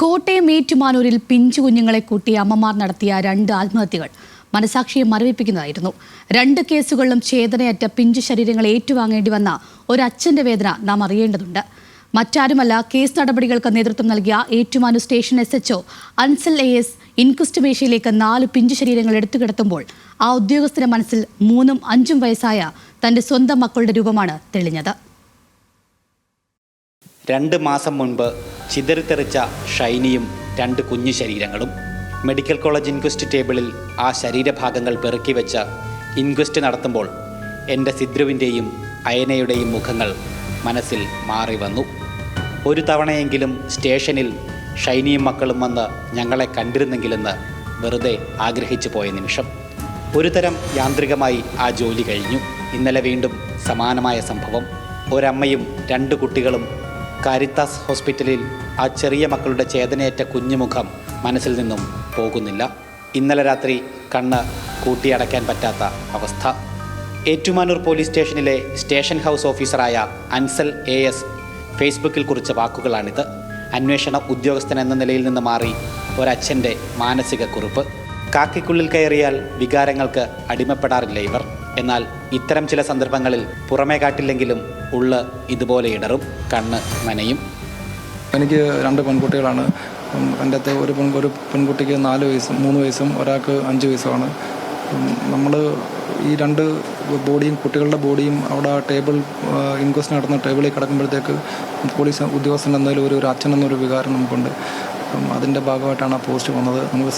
കോട്ടയം ഏറ്റുമാനൂരിൽ പിഞ്ചു കുഞ്ഞുങ്ങളെ കൂട്ടി അമ്മമാർ നടത്തിയ 2 ആത്മഹത്യകൾ മനസാക്ഷിയെ മരവിപ്പിക്കുന്നതായിരുന്നു. 2 കേസുകളിലും ചേതനയറ്റ പിഞ്ചു ശരീരങ്ങൾ ഏറ്റുവാങ്ങേണ്ടി വന്ന ഒരച്ഛന്റെ വേദന നാം അറിയേണ്ടതുണ്ട്. മറ്റാരുമല്ല, കേസ് നടപടികൾക്ക് നേതൃത്വം നൽകിയ Ettumanoor station SHO Ansal AS inquest മേശയിലേക്ക് 4 പിഞ്ചു ശരീരങ്ങൾ എടുത്തുകിടത്തുമ്പോൾ ആ ഉദ്യോഗസ്ഥന്റെ മനസ്സിൽ 3ഉം 5ഉം വയസ്സായ തന്റെ സ്വന്തം മക്കളുടെ രൂപമാണ് തെളിഞ്ഞത്. 2 മാസം മുൻപ് ചിതറിത്തെറിച്ച ഷൈനിയും 2 കുഞ്ഞു ശരീരങ്ങളും. മെഡിക്കൽ കോളേജ് ഇൻക്വസ്റ്റ് ടേബിളിൽ ആ ശരീരഭാഗങ്ങൾ പെറുക്കി വെച്ച ഇൻക്വസ്റ്റ് നടത്തുമ്പോൾ എൻ്റെ സിദ്രുവിൻ്റെയും അയനയുടെയും മുഖങ്ങൾ മനസ്സിൽ മാറി വന്നു. ഒരു തവണയെങ്കിലും സ്റ്റേഷനിൽ ഷൈനിയും മക്കളും വന്ന് ഞങ്ങളെ കണ്ടിരുന്നെങ്കിലെന്ന് വെറുതെ ആഗ്രഹിച്ചു പോയ നിമിഷം. ഒരുതരം യാന്ത്രികമായി ആ ജോലി കഴിഞ്ഞു. ഇന്നലെ വീണ്ടും സമാനമായ സംഭവം. ഒരമ്മയും 2 കുട്ടികളും കാരിത്താസ് ഹോസ്പിറ്റലിൽ ആ ചെറിയ മക്കളുടെ ചേതനയേറ്റ കുഞ്ഞുമുഖം മനസ്സിൽ നിന്നും പോകുന്നില്ല. ഇന്നലെ രാത്രി കണ്ണ് കൂട്ടിയടയ്ക്കാൻ പറ്റാത്ത അവസ്ഥ. ഏറ്റുമാനൂർ പോലീസ് സ്റ്റേഷനിലെ സ്റ്റേഷൻ ഹൗസ് ഓഫീസറായ അൻസൽ AS ഫേസ്ബുക്കിൽ കുറിച്ച വാക്കുകളാണിത്. അന്വേഷണ ഉദ്യോഗസ്ഥൻ എന്ന നിലയിൽ നിന്ന് മാറി ഒരച്ഛൻ്റെ മാനസിക കുറിപ്പ്. കാക്കിക്കുള്ളിൽ കയറിയാൽ വികാരങ്ങൾക്ക് അടിമപ്പെടാറില്ല ഇവർ. എന്നാൽ ഇത്തരം ചില സന്ദർഭങ്ങളിൽ പുറമേ കാട്ടില്ലെങ്കിലും ഉള്ള് ഇതുപോലെ ഇടറും, കണ്ണ് നനയും. എനിക്ക് 2 പെൺകുട്ടികളാണ്. എൻ്റെ അകത്ത് ഒരു പെൺകുട്ടിക്ക് 4 വയസ്സും 3 വയസ്സും ഒരാൾക്ക് 5 വയസ്സുമാണ്. നമ്മൾ ഈ 2 ബോഡിയും കുട്ടികളുടെ ബോഡിയും അവിടെ ടേബിൾ ഇൻക്വസ്റ്റ് നടത്തുന്ന ടേബിളിൽ കിടക്കുമ്പോഴത്തേക്ക് പോലീസ് ഉദ്യോഗസ്ഥൻ എന്നതിൽ ഒരു അച്ഛൻ എന്നൊരു വികാരം നമുക്കുണ്ട്. അതിൻ്റെ ഭാഗമായിട്ടാണ് ആ പോസ്റ്റ് വന്നത്. നമുക്ക്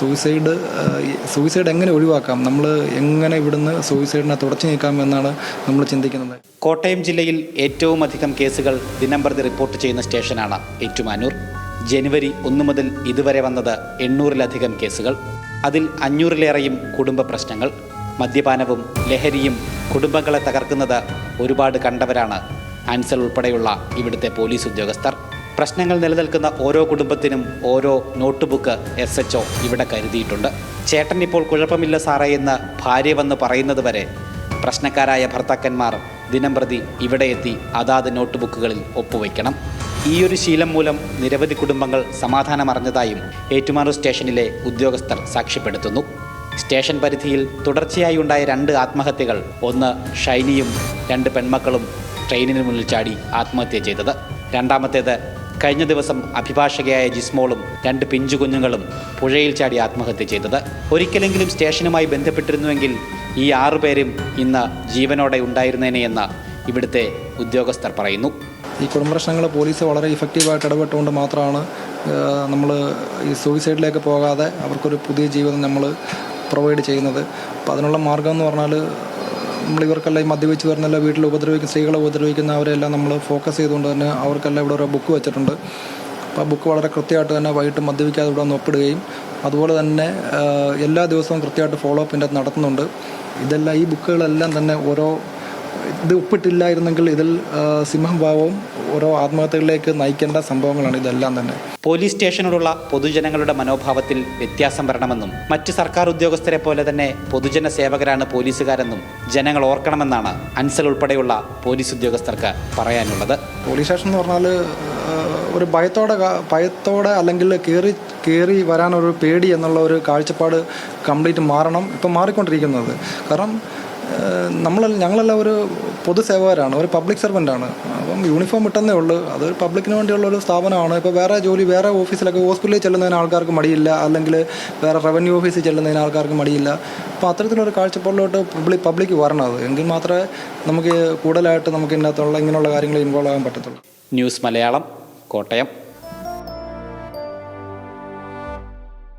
സൂയിസൈഡ് എങ്ങനെ ഒഴിവാക്കാം, നമ്മൾ എങ്ങനെ ഇവിടുന്ന് സൂയിസൈഡിനെ തുടച്ചു നീക്കാം എന്നാണ് നമ്മൾ ചിന്തിക്കുന്നത്. കോട്ടയം ജില്ലയിൽ ഏറ്റവും അധികം കേസുകൾ ദിനംപ്രതി റിപ്പോർട്ട് ചെയ്യുന്ന സ്റ്റേഷനാണ് ഏറ്റുമാനൂർ. ജനുവരി 1 മുതൽ ഇതുവരെ വന്നത് 800-ലധികം കേസുകൾ. അതിൽ 500-ലേറെയും കുടുംബ പ്രശ്നങ്ങൾ. മദ്യപാനവും ലഹരിയും കുടുംബങ്ങളെ തകർക്കുന്നത് ഒരുപാട് കണ്ടവരാണ് അൻസൽ ഉൾപ്പെടെയുള്ള ഇവിടുത്തെ പോലീസ് ഉദ്യോഗസ്ഥർ. പ്രശ്നങ്ങൾ നിലനിൽക്കുന്ന ഓരോ കുടുംബത്തിനും ഓരോ നോട്ട് ബുക്ക് SHO ഇവിടെ കരുതിയിട്ടുണ്ട്. ചേട്ടൻ ഇപ്പോൾ കുഴപ്പമില്ല സാറേ എന്ന് ഭാര്യ വന്ന് പറയുന്നത് വരെ പ്രശ്നക്കാരായ ഭർത്താക്കന്മാർ ദിനംപ്രതി ഇവിടെ എത്തി അതാത് നോട്ട് ബുക്കുകളിൽ ഒപ്പുവയ്ക്കണം. ഈയൊരു ശീലം മൂലം നിരവധി കുടുംബങ്ങൾ സമാധാനമറിഞ്ഞതായും ഏറ്റുമാനൂർ സ്റ്റേഷനിലെ ഉദ്യോഗസ്ഥർ സാക്ഷ്യപ്പെടുത്തുന്നു. സ്റ്റേഷൻ പരിധിയിൽ തുടർച്ചയായി ഉണ്ടായ 2 ആത്മഹത്യകൾ. ഒന്ന് ഷൈനിയും 2 പെൺമക്കളും ട്രെയിനിന് മുന്നിൽ ചാടി ആത്മഹത്യ ചെയ്തത്. രണ്ടാമത്തേത് കഴിഞ്ഞ ദിവസം അഭിഭാഷകയായ ജിസ്മോളും 2 പിഞ്ചു കുഞ്ഞുങ്ങളും പുഴയിൽ ചാടി ആത്മഹത്യ ചെയ്തത്. ഒരിക്കലെങ്കിലും സ്റ്റേഷനുമായി ബന്ധപ്പെട്ടിരുന്നുവെങ്കിൽ ഈ 6 പേരും ഇന്ന് ജീവനോടെ ഉണ്ടായിരുന്നേനെ എന്ന് ഇവിടുത്തെ ഉദ്യോഗസ്ഥർ പറയുന്നു. ഈ കുടുംബപ്രശ്നങ്ങൾ പോലീസ് വളരെ ഇഫക്റ്റീവായിട്ട് ഇടപെട്ടുകൊണ്ട് മാത്രമാണ് നമ്മൾ ഈ സൂയിസൈഡിലേക്ക് പോകാതെ അവർക്കൊരു പുതിയ ജീവിതം നമ്മൾ പ്രൊവൈഡ് ചെയ്യുന്നത്. അപ്പോൾ അതിനുള്ള മാർഗം എന്ന് പറഞ്ഞാൽ നമ്മൾ ഇവർക്കെല്ലാം ഈ മദ്യപിച്ച് വരുന്നല്ല വീട്ടിൽ സ്ത്രീകളെ ഉപദ്രവിക്കുന്നവരെല്ലാം നമ്മൾ ഫോക്കസ് ചെയ്തുകൊണ്ട് തന്നെ അവർക്കെല്ലാം ഇവിടെ ഒരു ബുക്ക് വെച്ചിട്ടുണ്ട്. അപ്പോൾ ആ ബുക്ക് വളരെ കൃത്യമായിട്ട് തന്നെ വൈകിട്ട് മദ്യപിക്കാതെ ഇവിടെ ഒന്ന് ഒപ്പിടുകയും അതുപോലെ തന്നെ എല്ലാ ദിവസവും കൃത്യമായിട്ട് ഫോളോ അപ്പിൻ്റെ നടത്തുന്നുണ്ട്. ഇതെല്ലാം ഈ ബുക്കുകളെല്ലാം തന്നെ ഇത് ഒപ്പിട്ടില്ലായിരുന്നെങ്കിൽ ഇതിൽ സിംഹഭാവവും ഓരോ ആത്മഹത്യകളിലേക്ക് നയിക്കേണ്ട സംഭവങ്ങളാണ് ഇതെല്ലാം തന്നെ. പോലീസ് സ്റ്റേഷനോടുള്ള പൊതുജനങ്ങളുടെ മനോഭാവത്തിൽ വ്യത്യാസം വരണമെന്നും മറ്റ് സർക്കാർ ഉദ്യോഗസ്ഥരെ പോലെ തന്നെ പൊതുജന സേവകരാണ് പോലീസുകാരെന്നും ജനങ്ങൾ ഓർക്കണമെന്നാണ് അൻസൽ ഉൾപ്പെടെയുള്ള പോലീസ് ഉദ്യോഗസ്ഥർക്ക് പറയാനുള്ളത്. പോലീസ് സ്റ്റേഷൻ എന്ന് പറഞ്ഞാൽ ഒരു ഭയത്തോടെ അല്ലെങ്കിൽ കയറി വരാനൊരു പേടി എന്നുള്ള ഒരു കാഴ്ചപ്പാട് കംപ്ലീറ്റ് മാറണം. ഇപ്പം മാറിക്കൊണ്ടിരിക്കുന്നത്. കാരണം ഞങ്ങളെല്ലാം ഒരു പൊതുസേവകരാണ്, ഒരു പബ്ലിക് സർവൻ്റാണ്. അപ്പം യൂണിഫോം ഇട്ടെന്നേ ഉള്ളൂ. അതൊരു പബ്ലിക്കിന് വേണ്ടിയുള്ള ഒരു സ്ഥാപനമാണ്. ഇപ്പോൾ വേറെ ഓഫീസിലൊക്കെ ഹോസ്പിറ്റലിൽ ചെല്ലുന്നതിന് ആൾക്കാർക്ക് മടിയില്ല, അല്ലെങ്കിൽ വേറെ റവന്യൂ ഓഫീസിൽ ചെല്ലുന്നതിന് ആൾക്കാർക്ക് മടിയില്ല. അപ്പോൾ അത്തരത്തിലൊരു കാഴ്ചപ്പാടിലോട്ട് പബ്ലിക്ക് വരണം. എങ്കിൽ മാത്രമേ നമുക്ക് കൂടുതലായിട്ട് നമുക്ക് ഇങ്ങനെയുള്ള കാര്യങ്ങൾ ഇൻവോൾവ് ആകാൻ പറ്റത്തുള്ളൂ. ന്യൂസ് മലയാളം, കോട്ടയം.